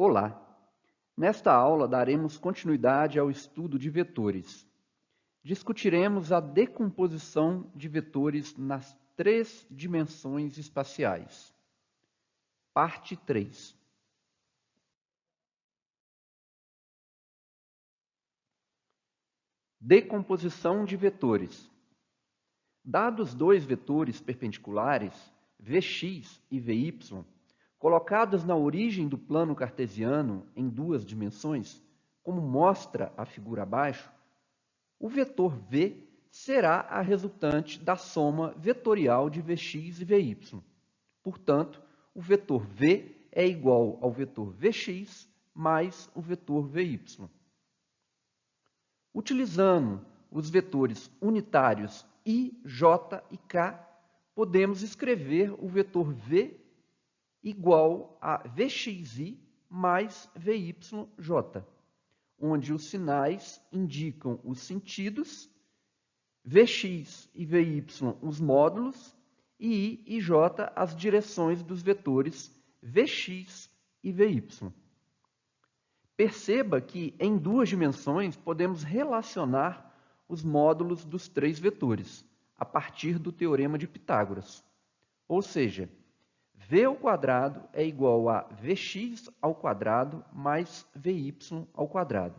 Olá! Nesta aula daremos continuidade ao estudo de vetores. Discutiremos a decomposição de vetores nas três dimensões espaciais. Parte 3. Decomposição de vetores. Dados dois vetores perpendiculares, Vx e Vy, colocados na origem do plano cartesiano em duas dimensões, como mostra a figura abaixo, o vetor V será a resultante da soma vetorial de Vx e Vy. Portanto, o vetor V é igual ao vetor Vx mais o vetor Vy. Utilizando os vetores unitários I, J e K, podemos escrever o vetor V igual a Vxi mais Vyj, onde os sinais indicam os sentidos, Vx e Vy os módulos, e I e J as direções dos vetores Vx e Vy. Perceba que em duas dimensões podemos relacionar os módulos dos três vetores, a partir do teorema de Pitágoras. Ou seja, V ao quadrado é igual a Vx ao quadrado mais Vy ao quadrado,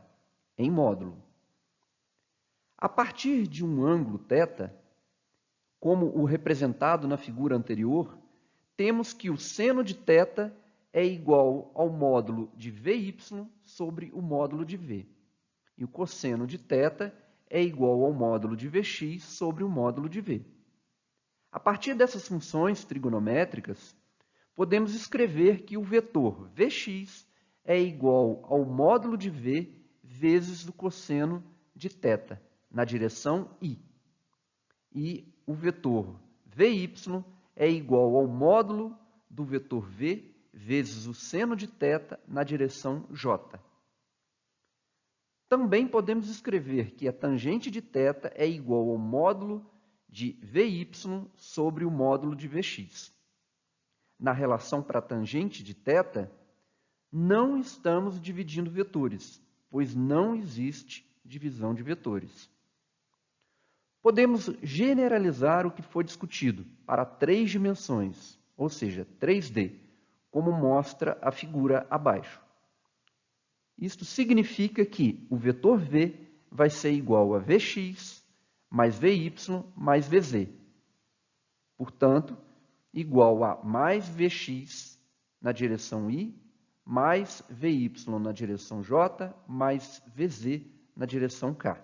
em módulo. A partir de um ângulo θ, como o representado na figura anterior, temos que o seno de θ é igual ao módulo de Vy sobre o módulo de V. E o cosseno de θ é igual ao módulo de Vx sobre o módulo de V. A partir dessas funções trigonométricas, podemos escrever que o vetor Vx é igual ao módulo de V vezes o cosseno de θ, na direção I. E o vetor Vy é igual ao módulo do vetor V vezes o seno de θ na direção J. Também podemos escrever que a tangente de θ é igual ao módulo de Vy sobre o módulo de Vx. Na relação para a tangente de θ, não estamos dividindo vetores, pois não existe divisão de vetores. Podemos generalizar o que foi discutido para três dimensões, ou seja, 3D, como mostra a figura abaixo. Isto significa que o vetor V vai ser igual a Vx mais Vy mais Vz. Portanto, igual a mais Vx na direção I, mais Vy na direção J, mais Vz na direção K.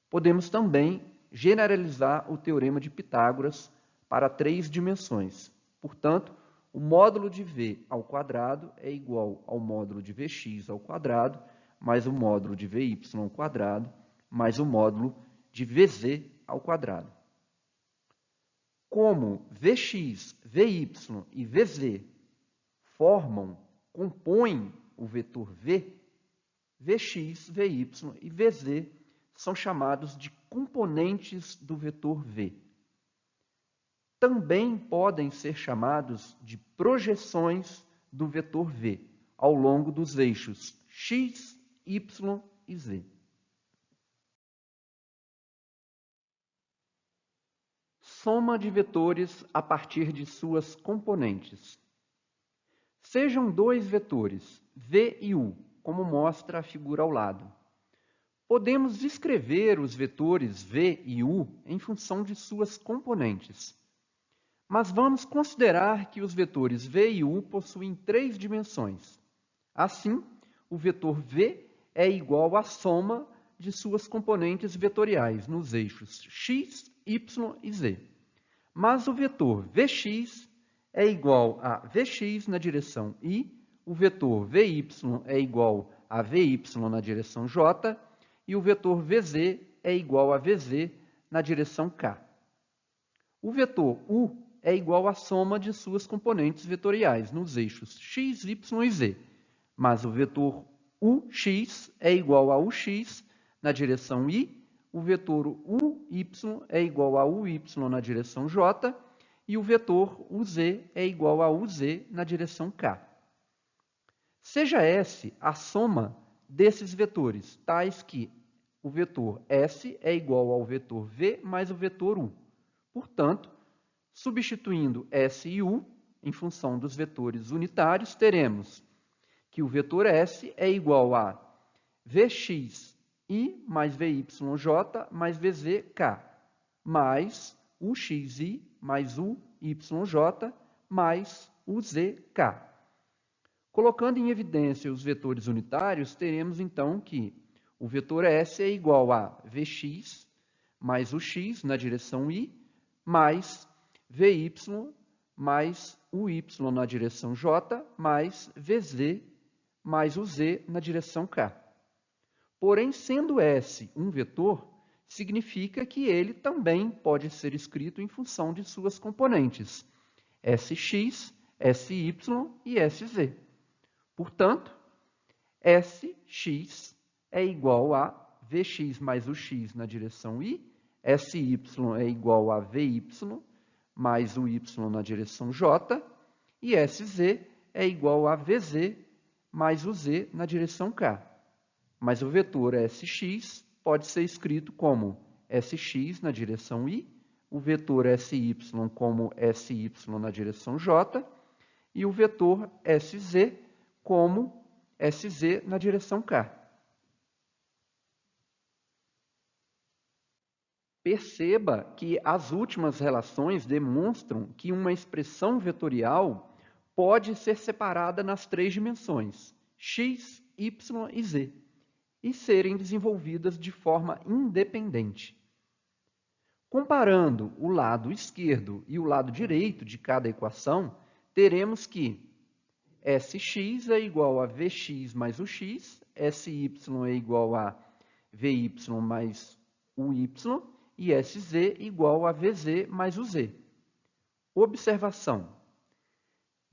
Podemos também generalizar o teorema de Pitágoras para três dimensões. Portanto, o módulo de V ao quadrado é igual ao módulo de Vx ao quadrado, mais o módulo de Vy ao quadrado, mais o módulo de Vz ao quadrado. Como Vx, Vy e Vz compõem o vetor V, Vx, Vy e Vz são chamados de componentes do vetor V. Também podem ser chamados de projeções do vetor V ao longo dos eixos x, y e z. Soma de vetores a partir de suas componentes. Sejam dois vetores, V e U, como mostra a figura ao lado. Podemos escrever os vetores V e U em função de suas componentes. Mas vamos considerar que os vetores V e U possuem três dimensões. Assim, o vetor V é igual à soma de suas componentes vetoriais nos eixos x, y e z. Mas o vetor Vx é igual a Vx na direção I, o vetor Vy é igual a Vy na direção J e o vetor Vz é igual a Vz na direção K. O vetor U é igual à soma de suas componentes vetoriais nos eixos x, y e z. Mas o vetor Ux é igual a Ux na direção I, o vetor Uy é igual a Uy na direção J e o vetor Uz é igual a Uz na direção K. Seja S a soma desses vetores, tais que o vetor S é igual ao vetor V mais o vetor U. Portanto, substituindo S e U em função dos vetores unitários, teremos que o vetor S é igual a Vxi mais Vyj mais Vzk, mais Uxi mais Uyj mais Uzk. Colocando em evidência os vetores unitários, teremos então que o vetor S é igual a Vx mais Ux na direção I, mais Vy mais Uy na direção J, mais Vz mais Uz na direção K. Porém, sendo S um vetor, significa que ele também pode ser escrito em função de suas componentes, Sx, Sy e Sz. Portanto, Sx é igual a Vx mais Ux na direção I, Sy é igual a Vy mais Uy na direção J, e Sz é igual a Vz mais Uz na direção K. Mas o vetor Sx pode ser escrito como Sx na direção I, o vetor Sy como Sy na direção J, e o vetor Sz como Sz na direção K. Perceba que as últimas relações demonstram que uma expressão vetorial pode ser separada nas três dimensões, x, y e z, e serem desenvolvidas de forma independente. Comparando o lado esquerdo e o lado direito de cada equação, teremos que Sx é igual a Vx mais Ux, Sy é igual a Vy mais Uy e Sz igual a Vz mais Uz. Observação.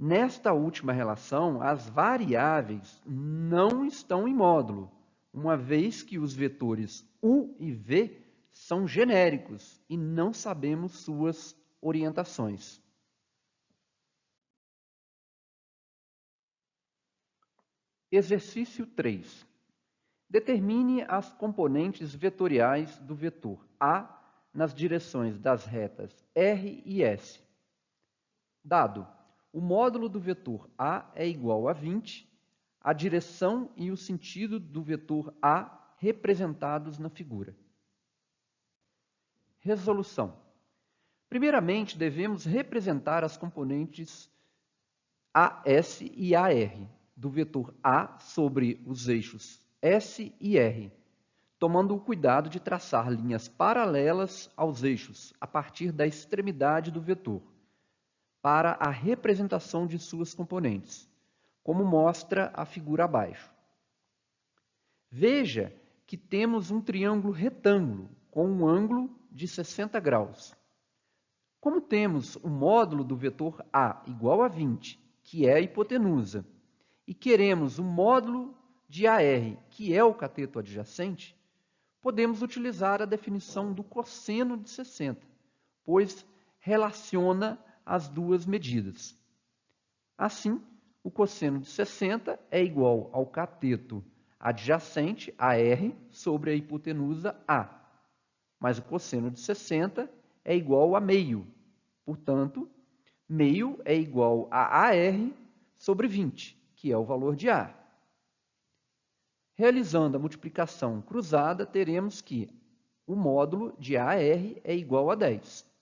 Nesta última relação, as variáveis não estão em módulo, uma vez que os vetores U e V são genéricos e não sabemos suas orientações. Exercício 3. Determine as componentes vetoriais do vetor A nas direções das retas R e S. Dado, o módulo do vetor A é igual a 20, a direção e o sentido do vetor A representados na figura. Resolução. Primeiramente, devemos representar as componentes AS e AR do vetor A sobre os eixos S e R, tomando o cuidado de traçar linhas paralelas aos eixos a partir da extremidade do vetor, para a representação de suas componentes, como mostra a figura abaixo. Veja que temos um triângulo retângulo com um ângulo de 60 graus. Como temos o módulo do vetor A igual a 20, que é a hipotenusa, e queremos o módulo de AR, que é o cateto adjacente, podemos utilizar a definição do cosseno de 60, pois relaciona as duas medidas. Assim, o cosseno de 60 é igual ao cateto adjacente, AR, sobre a hipotenusa A. Mas o cosseno de 60 é igual a meio. Portanto, meio é igual a AR sobre 20, que é o valor de A. Realizando a multiplicação cruzada, teremos que o módulo de AR é igual a 10.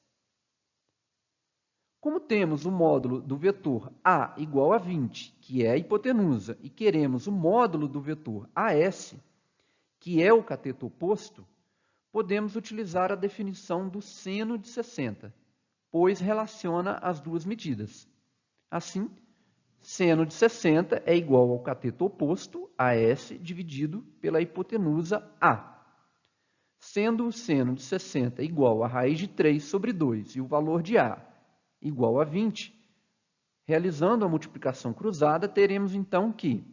Como temos o módulo do vetor A igual a 20, que é a hipotenusa, e queremos o módulo do vetor AS, que é o cateto oposto, podemos utilizar a definição do seno de 60, pois relaciona as duas medidas. Assim, seno de 60 é igual ao cateto oposto, AS, dividido pela hipotenusa A. Sendo o seno de 60 igual a raiz de 3 sobre 2 e o valor de A igual a 20, realizando a multiplicação cruzada, teremos então que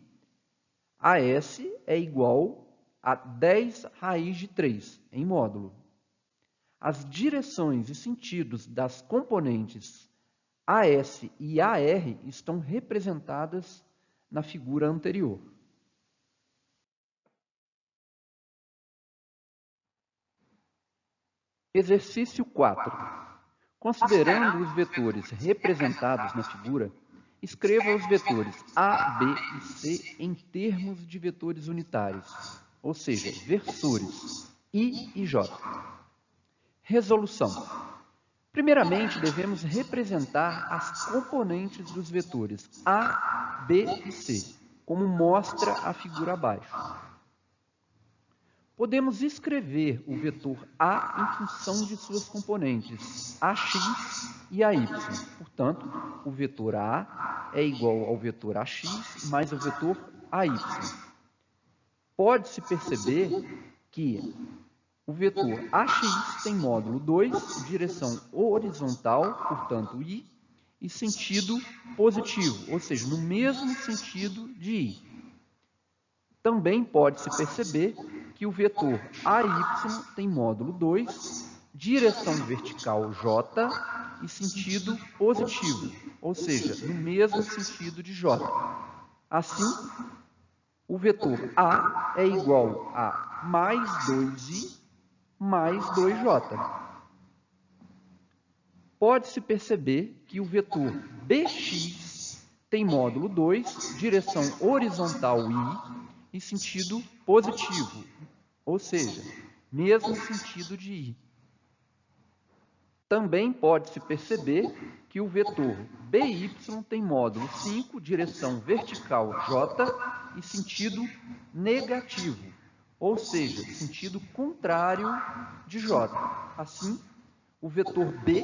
AS é igual a 10 raiz de 3 em módulo. As direções e sentidos das componentes AS e AR estão representadas na figura anterior. Exercício 4. Considerando os vetores representados na figura, escreva os vetores A, B e C em termos de vetores unitários, ou seja, versores I e J. Resolução. Primeiramente, devemos representar as componentes dos vetores A, B e C, como mostra a figura abaixo. Podemos escrever o vetor A em função de suas componentes AX e AY. Portanto, o vetor A é igual ao vetor AX mais o vetor AY. Pode-se perceber que o vetor AX tem módulo 2, direção horizontal, portanto I, e sentido positivo, ou seja, no mesmo sentido de I. Também pode-se perceber que o vetor AY tem módulo 2, direção vertical J e sentido positivo, ou seja, no mesmo sentido de J. Assim, o vetor A é igual a mais 2I mais 2J. Pode-se perceber que o vetor BX tem módulo 2, direção horizontal I e sentido positivo, ou seja, mesmo sentido de I. Também pode-se perceber que o vetor BY tem módulo 5, direção vertical J e sentido negativo, ou seja, sentido contrário de J. Assim, o vetor B,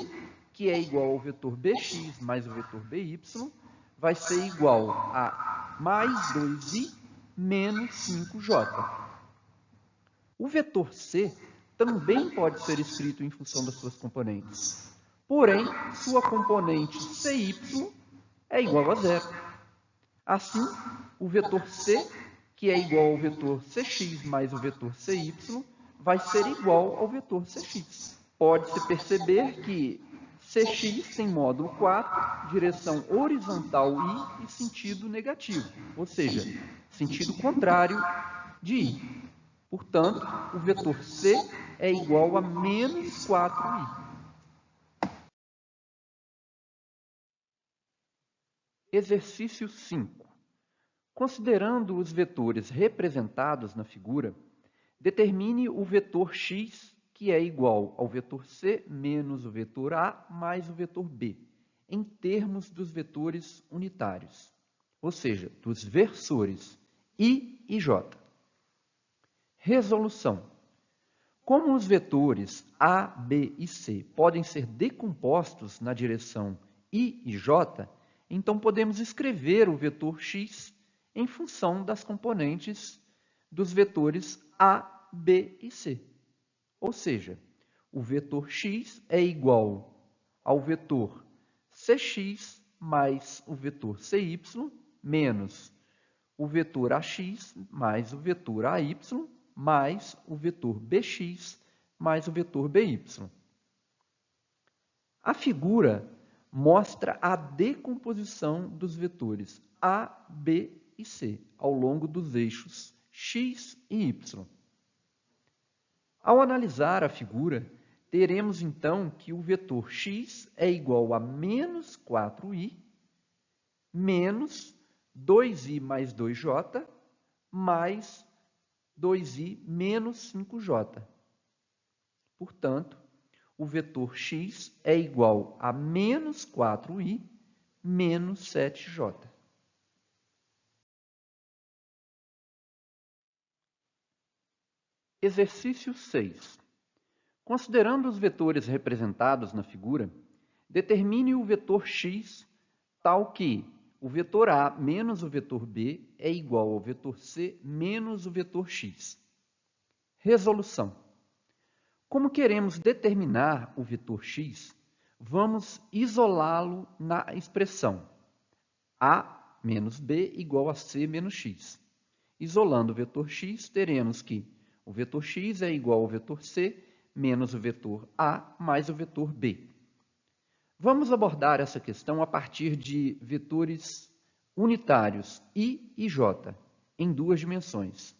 que é igual ao vetor BX mais o vetor BY, vai ser igual a mais 2I menos 5J. O vetor C também pode ser escrito em função das suas componentes. Porém, sua componente CY é igual a zero. Assim, o vetor C, que é igual ao vetor CX mais o vetor CY, vai ser igual ao vetor CX. Pode-se perceber que CX tem módulo 4, direção horizontal I e sentido negativo, ou seja, sentido contrário de I. Portanto, o vetor C é igual a menos 4I. Exercício 5. Considerando os vetores representados na figura, determine o vetor x, que é igual ao vetor C menos o vetor A mais o vetor B, em termos dos vetores unitários, ou seja, dos versores I e J. Resolução. Como os vetores A, B e C podem ser decompostos na direção I e J, então podemos escrever o vetor x em função das componentes dos vetores A, B e C. Ou seja, o vetor x é igual ao vetor Cx mais o vetor Cy menos o vetor Ax mais o vetor Ay mais o vetor Bx mais o vetor By. A figura mostra a decomposição dos vetores A, B e C ao longo dos eixos x e y. Ao analisar a figura, teremos então que o vetor x é igual a menos 4i menos 2i mais 2j mais 2i menos 5j. Portanto, o vetor x é igual a menos 4i menos 7j. Exercício 6. Considerando os vetores representados na figura, determine o vetor x tal que o vetor A menos o vetor B é igual ao vetor C menos o vetor x. Resolução. Como queremos determinar o vetor x, vamos isolá-lo na expressão A menos B igual a C menos x. Isolando o vetor x, teremos que o vetor x é igual ao vetor C menos o vetor A mais o vetor B. Vamos abordar essa questão a partir de vetores unitários I e J, em duas dimensões.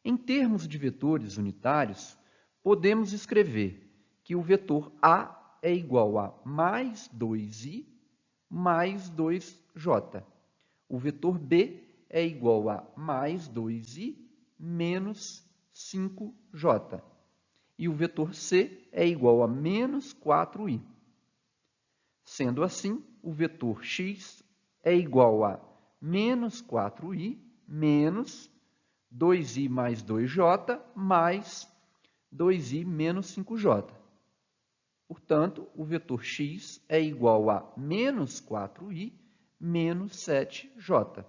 Em termos de vetores unitários, podemos escrever que o vetor A é igual a mais 2I mais 2J. O vetor B é igual a mais 2I menos 5J. E o vetor C é igual a menos 4I. Sendo assim, o vetor X é igual a menos 4I menos 2I mais 2J mais 2I menos 5J. Portanto, o vetor X é igual a menos 4I menos 7J.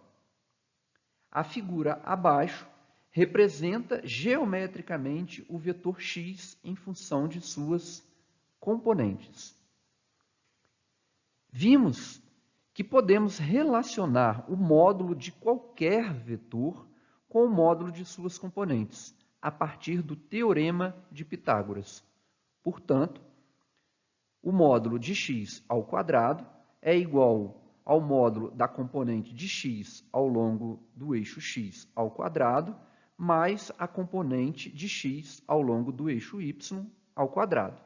A figura abaixo representa geometricamente o vetor X em função de suas componentes. Vimos que podemos relacionar o módulo de qualquer vetor com o módulo de suas componentes, a partir do Teorema de Pitágoras. Portanto, o módulo de x ao quadrado é igual ao módulo da componente de x ao longo do eixo x ao quadrado, mais a componente de x ao longo do eixo y ao quadrado.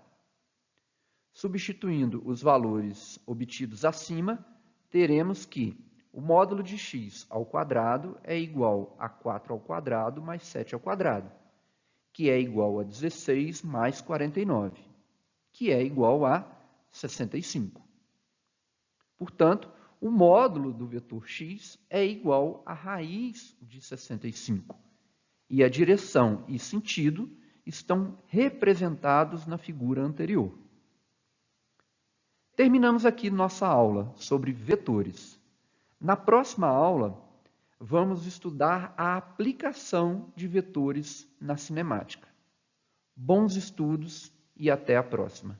Substituindo os valores obtidos acima, teremos que o módulo de x ao quadrado é igual a 4 ao quadrado mais 7 ao quadrado, que é igual a 16 mais 49, que é igual a 65. Portanto, o módulo do vetor x é igual à raiz de 65. E a direção e sentido estão representados na figura anterior. Terminamos aqui nossa aula sobre vetores. Na próxima aula, vamos estudar a aplicação de vetores na cinemática. Bons estudos e até a próxima!